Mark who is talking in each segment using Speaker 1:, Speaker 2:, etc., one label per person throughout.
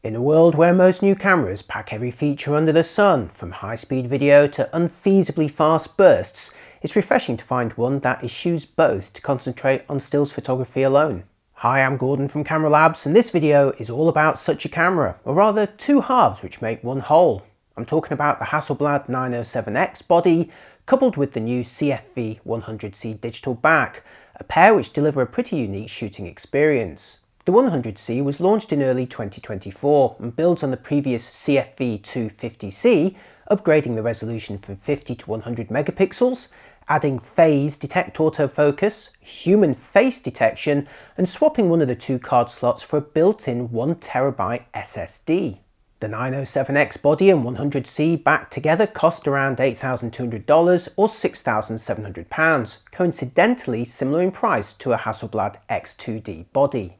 Speaker 1: In a world where most new cameras pack every feature under the sun, from high-speed video to unfeasibly fast bursts, it's refreshing to find one that eschews both to concentrate on stills photography alone. Hi, I'm Gordon from Camera Labs, and this video is all about such a camera, or rather two halves which make one whole. I'm talking about the Hasselblad 907X body, coupled with the new CFV 100C digital back, a pair which deliver a pretty unique shooting experience. The 100C was launched in early 2024 and builds on the previous CFV 250C, upgrading the resolution from 50 to 100 megapixels, adding phase detect autofocus, human face detection, and swapping one of the two card slots for a built-in 1TB SSD. The 907X body and 100C back together cost around $8,200 or £6,700, coincidentally similar in price to a Hasselblad X2D body.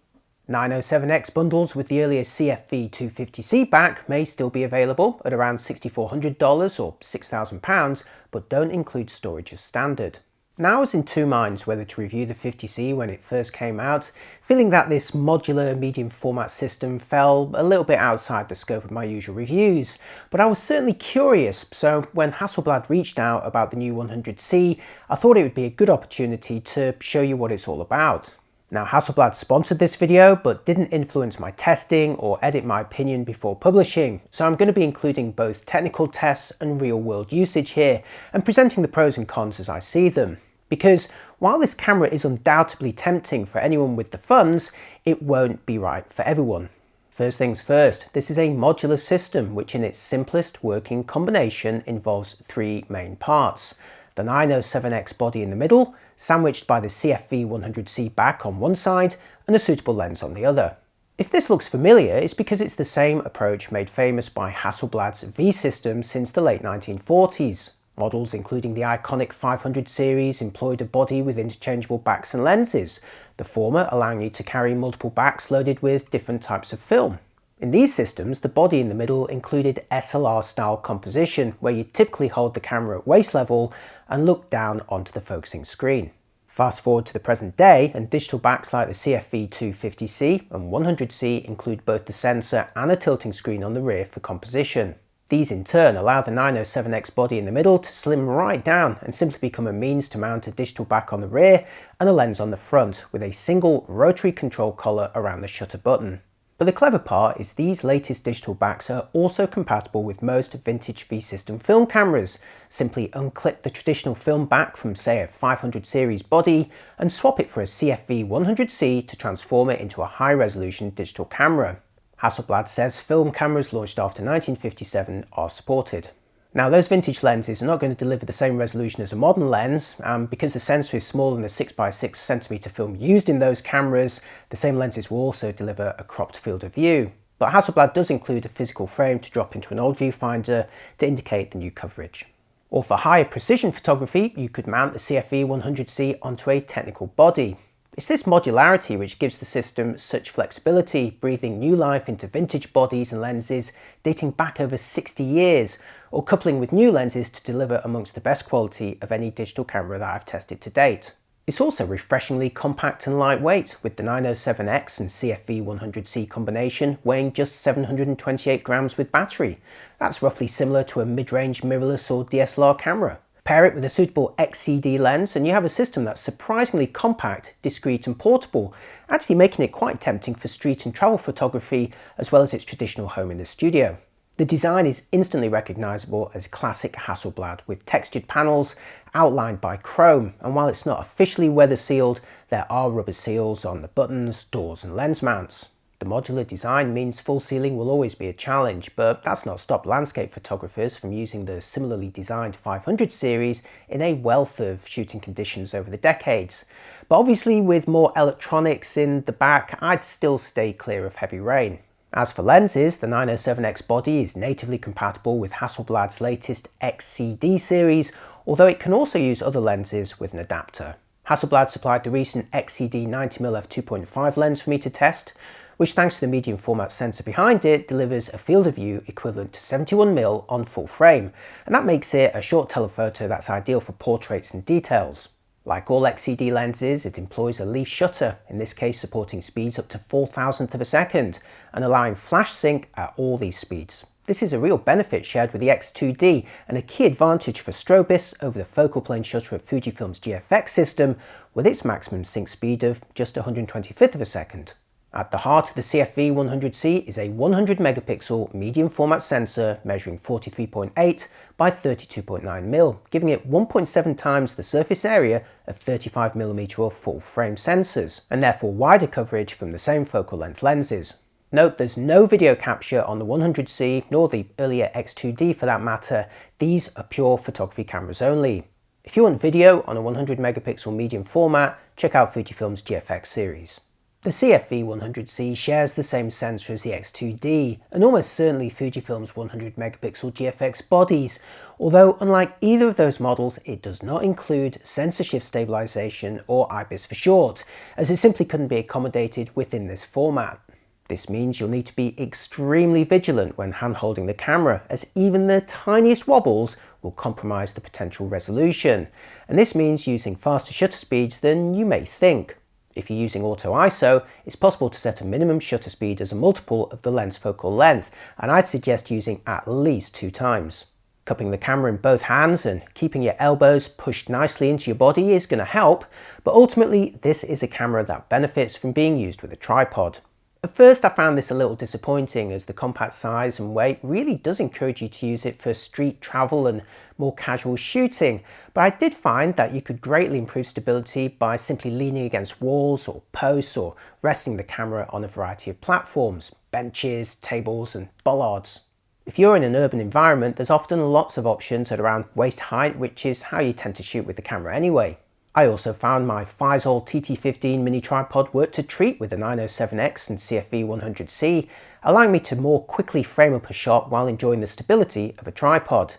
Speaker 1: 907X bundles with the earlier CFV 250C back may still be available at around $6,400 or £6,000, but don't include storage as standard. Now I was in two minds whether to review the 50C when it first came out, feeling that this modular medium format system fell a little bit outside the scope of my usual reviews, but I was certainly curious, so when Hasselblad reached out about the new 100C, I thought it would be a good opportunity to show you what it's all about. Now, Hasselblad sponsored this video but didn't influence my testing or edit my opinion before publishing, so I'm going to be including both technical tests and real-world usage here and presenting the pros and cons as I see them. Because while this camera is undoubtedly tempting for anyone with the funds, it won't be right for everyone. First things first, this is a modular system which in its simplest working combination involves three main parts. The 907X body in the middle, sandwiched by the CFV 100C back on one side and a suitable lens on the other. If this looks familiar, it's because it's the same approach made famous by Hasselblad's V system since the late 1940s. Models including the iconic 500 series employed a body with interchangeable backs and lenses, the former allowing you to carry multiple backs loaded with different types of film. In these systems, the body in the middle included SLR-style composition, where you typically hold the camera at waist level and look down onto the focusing screen. Fast forward to the present day, and digital backs like the CFV 250C and 100C include both the sensor and a tilting screen on the rear for composition. These in turn allow the 907X body in the middle to slim right down and simply become a means to mount a digital back on the rear and a lens on the front, with a single rotary control collar around the shutter button. But the clever part is these latest digital backs are also compatible with most vintage V-System film cameras. Simply unclip the traditional film back from, say, a 500 series body and swap it for a CFV 100C to transform it into a high-resolution digital camera. Hasselblad says film cameras launched after 1957 are supported. Now, those vintage lenses are not going to deliver the same resolution as a modern lens, and because the sensor is smaller than the 6x6cm film used in those cameras, the same lenses will also deliver a cropped field of view. But Hasselblad does include a physical frame to drop into an old viewfinder to indicate the new coverage. Or for higher precision photography, you could mount the CFV 100C onto a technical body. It's this modularity which gives the system such flexibility, breathing new life into vintage bodies and lenses dating back over 60 years, or coupling with new lenses to deliver amongst the best quality of any digital camera that I've tested to date. It's also refreshingly compact and lightweight, with the 907X and CFV 100C combination weighing just 728 grams with battery. That's roughly similar to a mid-range mirrorless or DSLR camera. Pair it with a suitable XCD lens and you have a system that's surprisingly compact, discreet and portable, actually making it quite tempting for street and travel photography as well as its traditional home in the studio. The design is instantly recognisable as classic Hasselblad, with textured panels outlined by chrome, and while it's not officially weather sealed, there are rubber seals on the buttons, doors and lens mounts. The modular design means full sealing will always be a challenge, but that's not stopped landscape photographers from using the similarly designed 500 series in a wealth of shooting conditions over the decades. But obviously with more electronics in the back, I'd still stay clear of heavy rain. As for lenses, the 907X body is natively compatible with Hasselblad's latest XCD series, although it can also use other lenses with an adapter. Hasselblad supplied the recent XCD 90mm f2.5 lens for me to test, which thanks to the medium format sensor behind it delivers a field of view equivalent to 71mm on full frame, and that makes it a short telephoto that's ideal for portraits and details. Like all XCD lenses, it employs a leaf shutter, in this case supporting speeds up to 4,000th of a second, and allowing flash sync at all these speeds. This is a real benefit shared with the X2D and a key advantage for strobists over the focal plane shutter of Fujifilm's GFX system with its maximum sync speed of just 125th of a second. At the heart of the CFV 100C is a 100 megapixel medium format sensor measuring 43.8 by 32.9mm, giving it 1.7 times the surface area of 35mm or full frame sensors, and therefore wider coverage from the same focal length lenses. Note there's no video capture on the 100C nor the earlier X2D for that matter. These are pure photography cameras only. If you want video on a 100 megapixel medium format, check out Fujifilm's GFX series. The CFV 100C shares the same sensor as the X2D, and almost certainly Fujifilm's 100 megapixel GFX bodies, although unlike either of those models, it does not include sensor shift stabilization, or IBIS for short, as it simply couldn't be accommodated within this format. This means you'll need to be extremely vigilant when hand-holding the camera, as even the tiniest wobbles will compromise the potential resolution, and this means using faster shutter speeds than you may think. If you're using auto ISO, it's possible to set a minimum shutter speed as a multiple of the lens focal length, and I'd suggest using at least 2 times. Cupping the camera in both hands and keeping your elbows pushed nicely into your body is going to help, but ultimately this is a camera that benefits from being used with a tripod. At first I found this a little disappointing, as the compact size and weight really does encourage you to use it for street travel and more casual shooting, but I did find that you could greatly improve stability by simply leaning against walls or posts, or resting the camera on a variety of platforms, benches, tables and bollards. If you're in an urban environment, there's often lots of options at around waist height, which is how you tend to shoot with the camera anyway. I also found my Feisal TT15 mini tripod worked a treat with the 907X and CFV 100C, allowing me to more quickly frame up a shot while enjoying the stability of a tripod.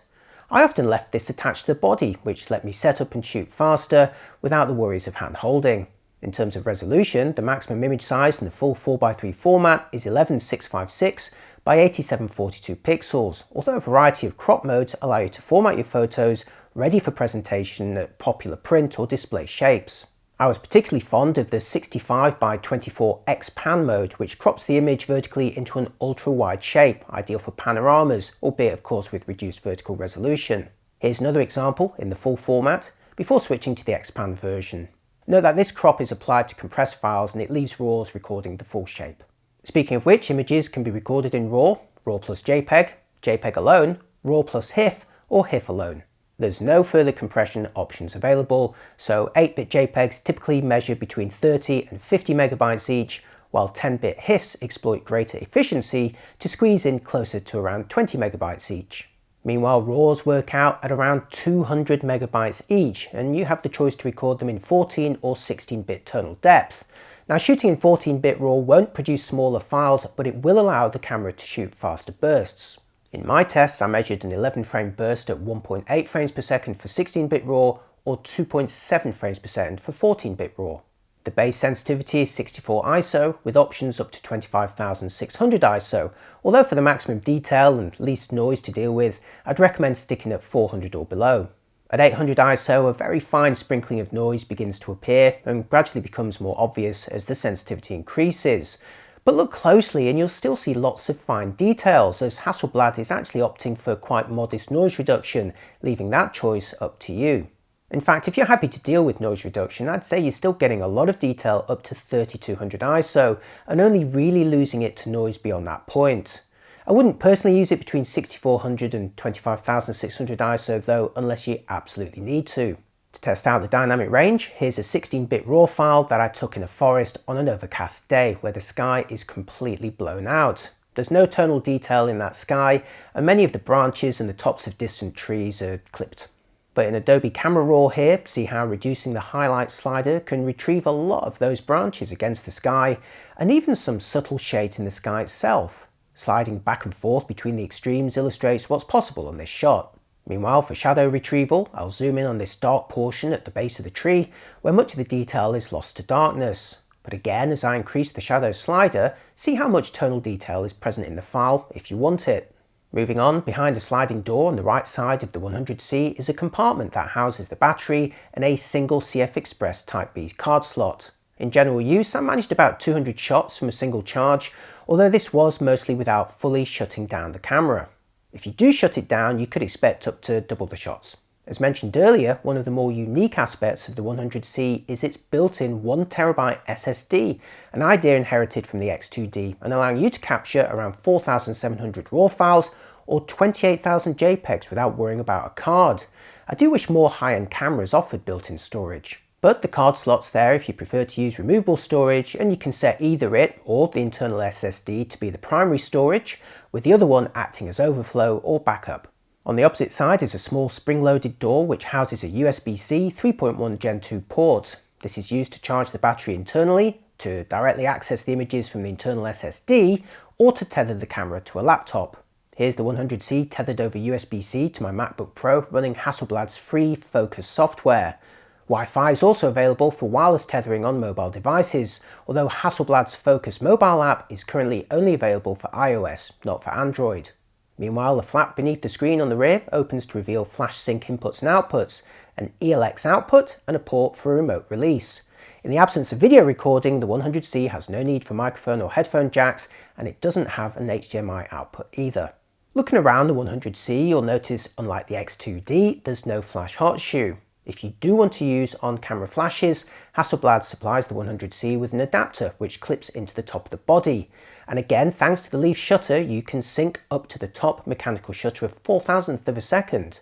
Speaker 1: I often left this attached to the body, which let me set up and shoot faster without the worries of hand holding. In terms of resolution, the maximum image size in the full 4x3 format is 11656 by 8742 pixels, although a variety of crop modes allow you to format your photos ready for presentation at popular print or display shapes. I was particularly fond of the 65 by 24 X-Pan mode, which crops the image vertically into an ultra-wide shape, ideal for panoramas, albeit of course with reduced vertical resolution. Here's another example in the full format, before switching to the X-Pan version. Note that this crop is applied to compressed files and it leaves RAWs recording the full shape. Speaking of which, images can be recorded in RAW, RAW plus JPEG, JPEG alone, RAW plus HIF, or HIF alone. There's no further compression options available, so 8-bit JPEGs typically measure between 30 and 50 megabytes each, while 10-bit HIFs exploit greater efficiency to squeeze in closer to around 20 megabytes each. Meanwhile, RAWs work out at around 200 megabytes each, and you have the choice to record them in 14 or 16-bit tonal depth. Now, shooting in 14-bit RAW won't produce smaller files, but it will allow the camera to shoot faster bursts. In my tests, I measured an 11 frame burst at 1.8 frames per second for 16-bit RAW, or 2.7 frames per second for 14-bit RAW. The base sensitivity is 64 ISO, with options up to 25,600 ISO, although for the maximum detail and least noise to deal with, I'd recommend sticking at 400 or below. At 800 ISO, a very fine sprinkling of noise begins to appear and gradually becomes more obvious as the sensitivity increases. But look closely and you'll still see lots of fine details, as Hasselblad is actually opting for quite modest noise reduction, leaving that choice up to you. In fact, if you're happy to deal with noise reduction, I'd say you're still getting a lot of detail up to 3200 ISO and only really losing it to noise beyond that point. I wouldn't personally use it between 6400 and 25,600 ISO though, unless you absolutely need to. To test out the dynamic range, here's a 16-bit RAW file that I took in a forest on an overcast day where the sky is completely blown out. There's no tonal detail in that sky, and many of the branches and the tops of distant trees are clipped. But in Adobe Camera Raw here, see how reducing the highlight slider can retrieve a lot of those branches against the sky, and even some subtle shades in the sky itself. Sliding back and forth between the extremes illustrates what's possible on this shot. Meanwhile, for shadow retrieval, I'll zoom in on this dark portion at the base of the tree, where much of the detail is lost to darkness. But again, as I increase the shadow slider, see how much tonal detail is present in the file if you want it. Moving on, behind a sliding door on the right side of the 100C is a compartment that houses the battery and a single CF Express Type B card slot. In general use, I managed about 200 shots from a single charge, although this was mostly without fully shutting down the camera. If you do shut it down, you could expect up to double the shots. As mentioned earlier, one of the more unique aspects of the 100C is its built-in 1TB SSD, an idea inherited from the X2D and allowing you to capture around 4,700 RAW files or 28,000 JPEGs without worrying about a card. I do wish more high-end cameras offered built-in storage. But the card slot's there if you prefer to use removable storage, and you can set either it or the internal SSD to be the primary storage, with the other one acting as overflow or backup. On the opposite side is a small spring-loaded door which houses a USB-C 3.1 Gen 2 port. This is used to charge the battery internally, to directly access the images from the internal SSD, or to tether the camera to a laptop. Here's the 100C tethered over USB-C to my MacBook Pro running Hasselblad's free Focus software. Wi-Fi is also available for wireless tethering on mobile devices, although Hasselblad's Focus mobile app is currently only available for iOS, not for Android. Meanwhile, the flap beneath the screen on the rear opens to reveal flash sync inputs and outputs, an ELX output and a port for a remote release. In the absence of video recording, the 100C has no need for microphone or headphone jacks, and it doesn't have an HDMI output either. Looking around the 100C, you'll notice, unlike the X2D, there's no flash hot shoe. If you do want to use on-camera flashes, Hasselblad supplies the 100C with an adapter which clips into the top of the body. And again, thanks to the leaf shutter, you can sync up to the top mechanical shutter of 0.004 of a second.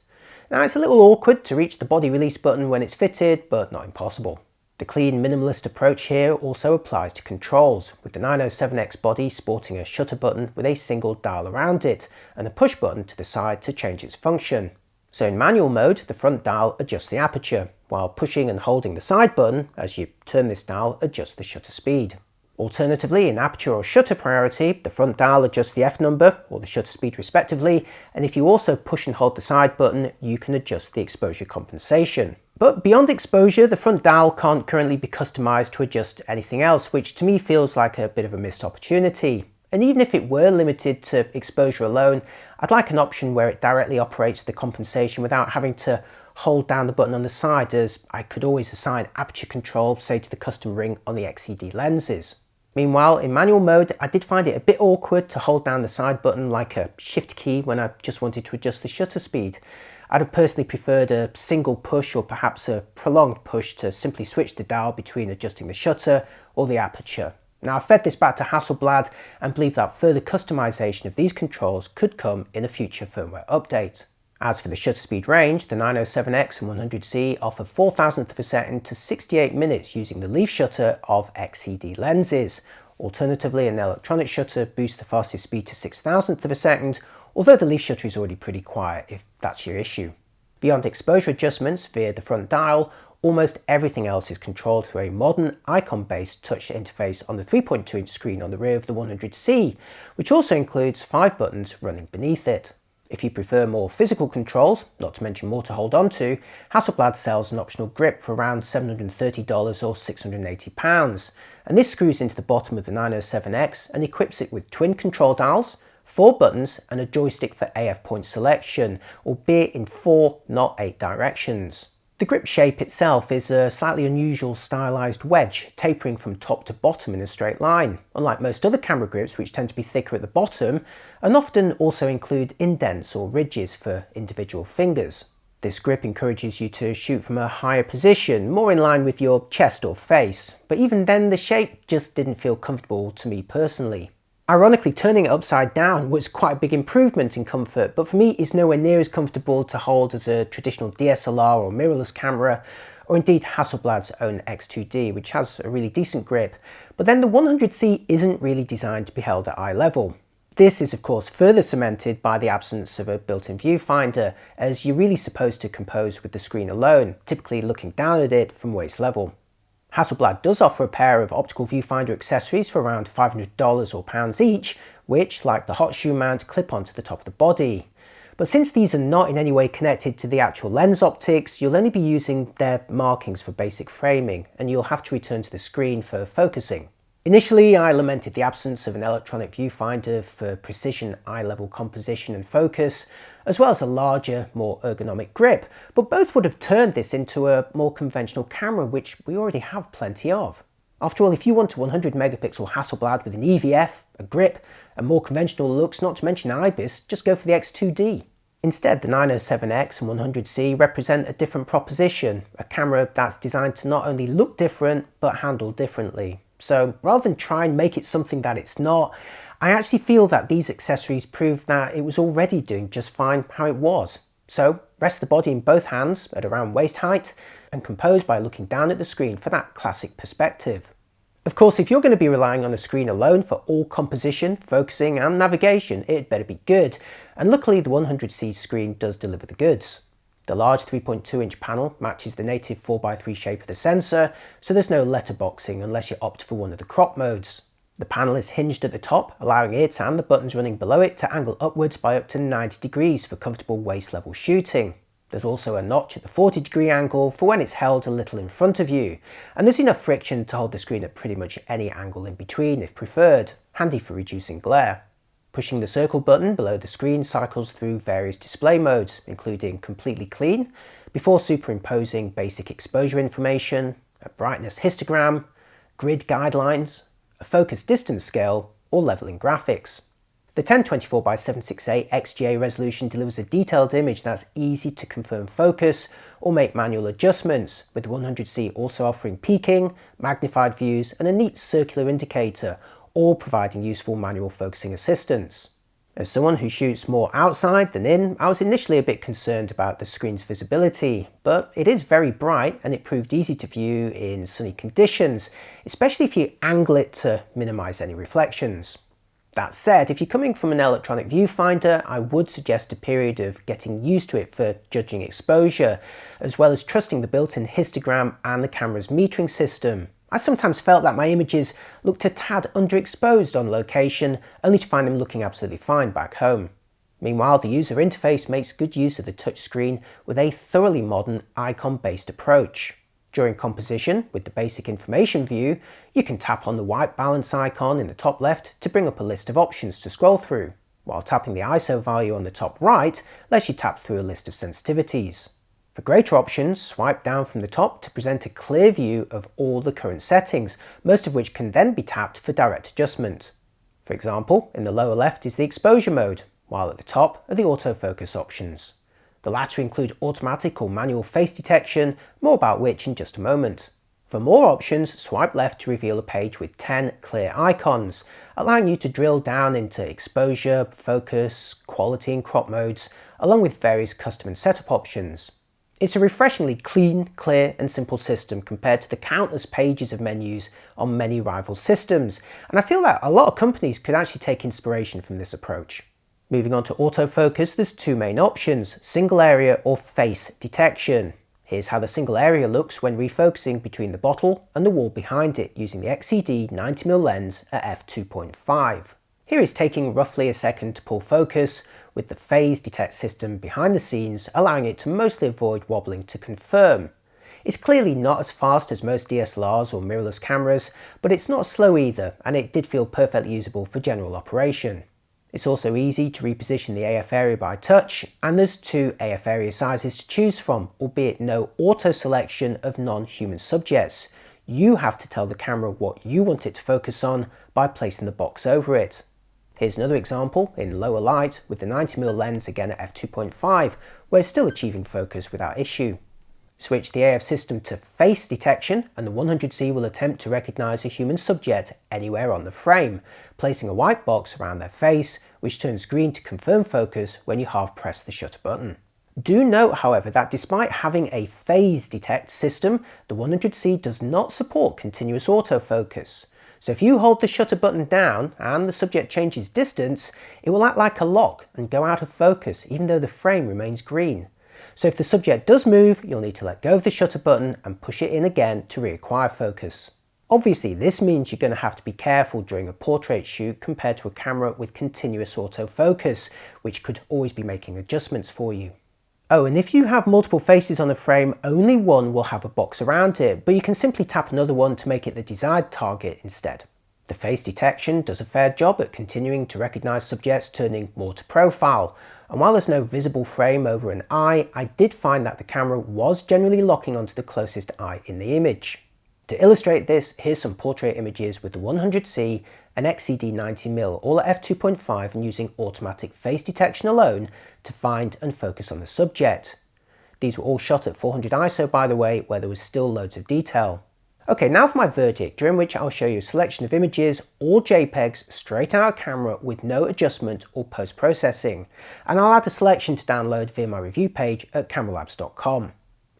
Speaker 1: Now, it's a little awkward to reach the body release button when it's fitted, but not impossible. The clean minimalist approach here also applies to controls, with the 907X body sporting a shutter button with a single dial around it, and a push button to the side to change its function. So in manual mode, the front dial adjusts the aperture, while pushing and holding the side button, as you turn this dial, adjusts the shutter speed. Alternatively, in aperture or shutter priority, the front dial adjusts the f-number or the shutter speed respectively, and if you also push and hold the side button, you can adjust the exposure compensation. But beyond exposure, the front dial can't currently be customized to adjust anything else, which to me feels like a bit of a missed opportunity. And even if it were limited to exposure alone, I'd like an option where it directly operates the compensation without having to hold down the button on the side, as I could always assign aperture control, say to the custom ring on the XED lenses. Meanwhile, in manual mode, I did find it a bit awkward to hold down the side button like a shift key when I just wanted to adjust the shutter speed. I'd have personally preferred a single push or perhaps a prolonged push to simply switch the dial between adjusting the shutter or the aperture. Now, I've fed this back to Hasselblad and believe that further customization of these controls could come in a future firmware update. As for the shutter speed range, the 907X and 100C offer 0.004 of a second to 68 minutes using the leaf shutter of XED lenses. Alternatively, an electronic shutter boosts the fastest speed to 0.006 of a second, although the leaf shutter is already pretty quiet if that's your issue. Beyond exposure adjustments via the front dial, almost everything else is controlled through a modern icon-based touch interface on the 3.2-inch screen on the rear of the 100C, which also includes 5 buttons running beneath it. If you prefer more physical controls, not to mention more to hold on to, Hasselblad sells an optional grip for around $730 or £680, and this screws into the bottom of the 907X and equips it with twin control dials, 4 buttons and a joystick for AF point selection, albeit in 4, not 8 directions. The grip shape itself is a slightly unusual stylized wedge, tapering from top to bottom in a straight line, unlike most other camera grips which tend to be thicker at the bottom and often also include indents or ridges for individual fingers. This grip encourages you to shoot from a higher position, more in line with your chest or face, but even then the shape just didn't feel comfortable to me personally. Ironically, turning it upside down was quite a big improvement in comfort, but for me it's nowhere near as comfortable to hold as a traditional DSLR or mirrorless camera, or indeed Hasselblad's own X2D, which has a really decent grip. But then the 100C isn't really designed to be held at eye level. This is of course further cemented by the absence of a built-in viewfinder, as you're really supposed to compose with the screen alone, typically looking down at it from waist level. Hasselblad does offer a pair of optical viewfinder accessories for around $500 or pounds each, which, like the hot shoe mount, clip onto the top of the body. But since these are not in any way connected to the actual lens optics, you'll only be using their markings for basic framing, and you'll have to return to the screen for focusing. Initially, I lamented the absence of an electronic viewfinder for precision eye-level composition and focus, as well as a larger, more ergonomic grip, but both would have turned this into a more conventional camera, which we already have plenty of. After all, if you want a 100 megapixel Hasselblad with an EVF, a grip, and more conventional looks, not to mention IBIS, just go for the X2D. Instead, the 907X and 100C represent a different proposition, a camera that's designed to not only look different, but handle differently. So rather than try and make it something that it's not, I actually feel that these accessories prove that it was already doing just fine how it was. So rest the body in both hands at around waist height and compose by looking down at the screen for that classic perspective. Of course, if you're going to be relying on a screen alone for all composition, focusing and navigation, it better be good. And luckily the 100C screen does deliver the goods. The large 3.2-inch panel matches the native 4x3 shape of the sensor, so there's no letterboxing unless you opt for one of the crop modes. The panel is hinged at the top, allowing it and the buttons running below it to angle upwards by up to 90 degrees for comfortable waist level shooting. There's also a notch at the 40-degree angle for when it's held a little in front of you, and there's enough friction to hold the screen at pretty much any angle in between if preferred, handy for reducing glare. Pushing the circle button below the screen cycles through various display modes, including completely clean, before superimposing basic exposure information, a brightness histogram, grid guidelines, a focus distance scale, or leveling graphics. The 1024x768 XGA resolution delivers a detailed image that's easy to confirm focus or make manual adjustments, with the 100C also offering peaking, magnified views, and a neat circular indicator, all providing useful manual focusing assistance. As someone who shoots more outside than in, I was initially a bit concerned about the screen's visibility, but it is very bright and it proved easy to view in sunny conditions, especially if you angle it to minimise any reflections. That said, if you're coming from an electronic viewfinder, I would suggest a period of getting used to it for judging exposure, as well as trusting the built-in histogram and the camera's metering system. I sometimes felt that my images looked a tad underexposed on location, only to find them looking absolutely fine back home. Meanwhile, the user interface makes good use of the touchscreen with a thoroughly modern icon-based approach. During composition, with the basic information view, you can tap on the white balance icon in the top left to bring up a list of options to scroll through, while tapping the ISO value on the top right lets you tap through a list of sensitivities. For greater options, swipe down from the top to present a clear view of all the current settings, most of which can then be tapped for direct adjustment. For example, in the lower left is the exposure mode, while at the top are the autofocus options. The latter include automatic or manual face detection, more about which in just a moment. For more options, swipe left to reveal a page with 10 clear icons, allowing you to drill down into exposure, focus, quality and crop modes, along with various custom and setup options. It's a refreshingly clean, clear and simple system compared to the countless pages of menus on many rival systems, and I feel that a lot of companies could actually take inspiration from this approach. Moving on to autofocus, there's two main options, single area or face detection. Here's how the single area looks when refocusing between the bottle and the wall behind it using the XCD 90mm lens at f2.5. Here is taking roughly a second to pull focus, with the phase detect system behind the scenes allowing it to mostly avoid wobbling to confirm. It's clearly not as fast as most DSLRs or mirrorless cameras, but it's not slow either, and it did feel perfectly usable for general operation. It's also easy to reposition the AF area by touch, and there's two AF area sizes to choose from, albeit no auto selection of non-human subjects. You have to tell the camera what you want it to focus on by placing the box over it. Here's another example in lower light with the 90mm lens again at f2.5, where it's still achieving focus without issue. Switch the AF system to face detection and the 100C will attempt to recognise a human subject anywhere on the frame, placing a white box around their face, which turns green to confirm focus when you half press the shutter button. Do note, however, that despite having a phase detect system, the 100C does not support continuous autofocus. So if you hold the shutter button down and the subject changes distance, it will act like a lock and go out of focus even though the frame remains green. So if the subject does move, you'll need to let go of the shutter button and push it in again to reacquire focus. Obviously, this means you're going to have to be careful during a portrait shoot compared to a camera with continuous autofocus, which could always be making adjustments for you. Oh, and if you have multiple faces on a frame, only one will have a box around it, but you can simply tap another one to make it the desired target instead. The face detection does a fair job at continuing to recognise subjects turning more to profile, and while there's no visible frame over an eye, I did find that the camera was generally locking onto the closest eye in the image. To illustrate this, here's some portrait images with the 100C and XCD 90mm, all at f2.5 and using automatic face detection alone to find and focus on the subject. These were all shot at 400 ISO, by the way, where there was still loads of detail. Okay, now for my verdict, during which I'll show you a selection of images, all JPEGs, straight out of camera with no adjustment or post-processing, and I'll add a selection to download via my review page at cameralabs.com.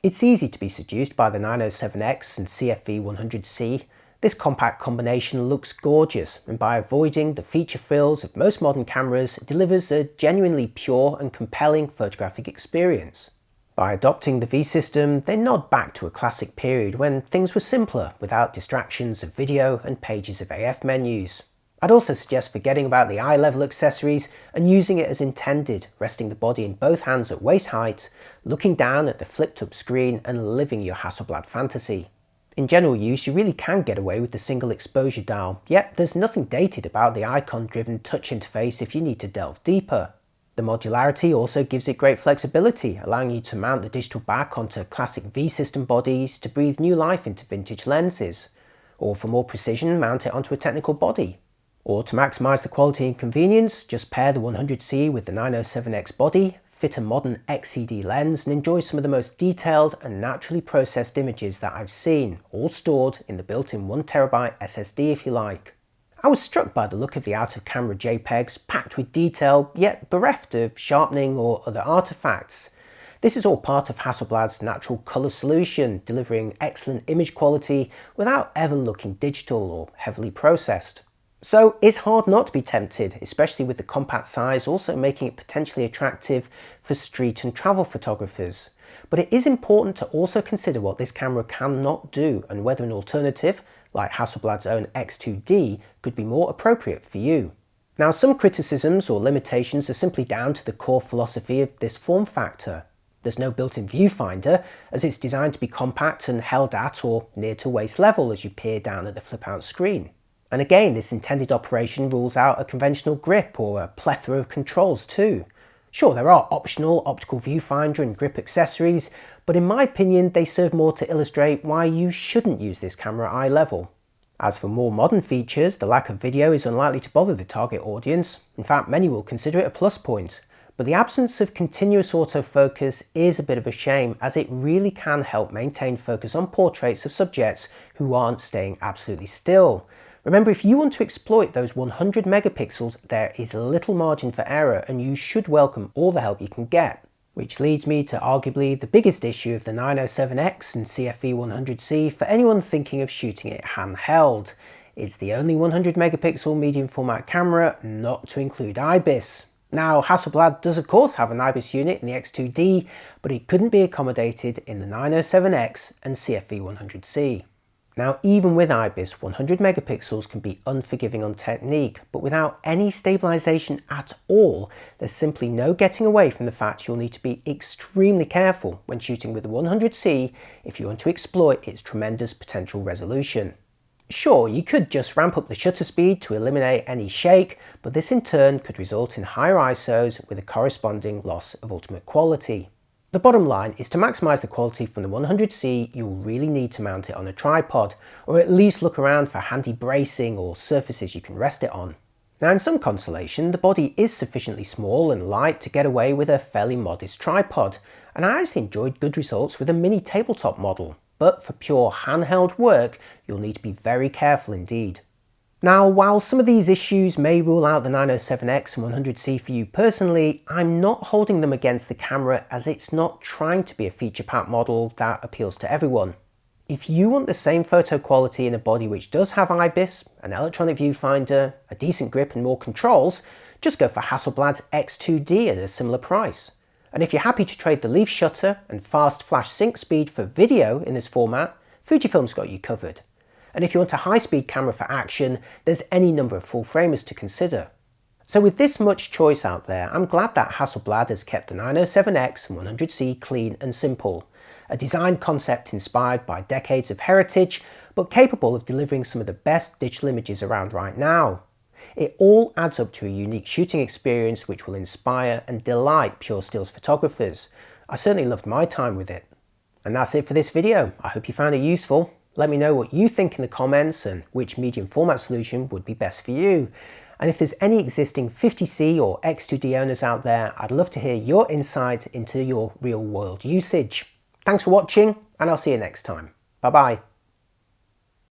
Speaker 1: It's easy to be seduced by the 907X and CFV 100C. This compact combination looks gorgeous, and by avoiding the feature frills of most modern cameras, delivers a genuinely pure and compelling photographic experience. By adopting the V system, they nod back to a classic period when things were simpler without distractions of video and pages of AF menus. I'd also suggest forgetting about the eye-level accessories and using it as intended, resting the body in both hands at waist height, looking down at the flipped-up screen and living your Hasselblad fantasy. In general use, you really can get away with the single exposure dial, yet there's nothing dated about the icon-driven touch interface if you need to delve deeper. The modularity also gives it great flexibility, allowing you to mount the digital back onto classic V system bodies to breathe new life into vintage lenses, or for more precision, mount it onto a technical body. Or to maximise the quality and convenience, just pair the 100C with the 907X body, fit a modern XCD lens and enjoy some of the most detailed and naturally processed images that I've seen, all stored in the built-in 1TB SSD if you like. I was struck by the look of the out-of-camera JPEGs, packed with detail, yet bereft of sharpening or other artifacts. This is all part of Hasselblad's natural colour solution, delivering excellent image quality without ever looking digital or heavily processed. So it's hard not to be tempted, especially with the compact size also making it potentially attractive for street and travel photographers. But it is important to also consider what this camera cannot do and whether an alternative, like Hasselblad's own X2D, could be more appropriate for you. Now, some criticisms or limitations are simply down to the core philosophy of this form factor. There's no built-in viewfinder, as it's designed to be compact and held at or near to waist level as you peer down at the flip-out screen. And again, this intended operation rules out a conventional grip or a plethora of controls too. Sure, there are optional optical viewfinder and grip accessories, but in my opinion they serve more to illustrate why you shouldn't use this camera at eye level. As for more modern features, the lack of video is unlikely to bother the target audience. In fact, many will consider it a plus point. But the absence of continuous autofocus is a bit of a shame, as it really can help maintain focus on portraits of subjects who aren't staying absolutely still. Remember, if you want to exploit those 100 megapixels, there is little margin for error and you should welcome all the help you can get. Which leads me to arguably the biggest issue of the 907X and CFV 100C for anyone thinking of shooting it handheld. It's the only 100 megapixel medium format camera not to include IBIS. Now, Hasselblad does of course have an IBIS unit in the X2D, but it couldn't be accommodated in the 907X and CFV 100C. Now, even with IBIS, 100 megapixels can be unforgiving on technique, but without any stabilization at all, there's simply no getting away from the fact you'll need to be extremely careful when shooting with the 100C if you want to exploit its tremendous potential resolution. Sure, you could just ramp up the shutter speed to eliminate any shake, but this in turn could result in higher ISOs with a corresponding loss of ultimate quality. The bottom line is to maximise the quality from the 100C, you'll really need to mount it on a tripod, or at least look around for handy bracing or surfaces you can rest it on. Now, in some consolation, the body is sufficiently small and light to get away with a fairly modest tripod, and I actually enjoyed good results with a mini tabletop model, but for pure handheld work, you'll need to be very careful indeed. Now, while some of these issues may rule out the 907X and 100C for you personally, I'm not holding them against the camera, as it's not trying to be a feature-packed model that appeals to everyone. If you want the same photo quality in a body which does have IBIS, an electronic viewfinder, a decent grip and more controls, just go for Hasselblad's X2D at a similar price. And if you're happy to trade the leaf shutter and fast flash sync speed for video in this format, Fujifilm's got you covered. And if you want a high-speed camera for action, there's any number of full-framers to consider. So with this much choice out there, I'm glad that Hasselblad has kept the 907X and 100C clean and simple. A design concept inspired by decades of heritage, but capable of delivering some of the best digital images around right now. It all adds up to a unique shooting experience which will inspire and delight pure stills photographers. I certainly loved my time with it. And that's it for this video. I hope you found it useful. Let me know what you think in the comments and which medium format solution would be best for you. And if there's any existing 50C or X2D owners out there, I'd love to hear your insight into your real world usage. Thanks for watching, and I'll see you next time. Bye bye.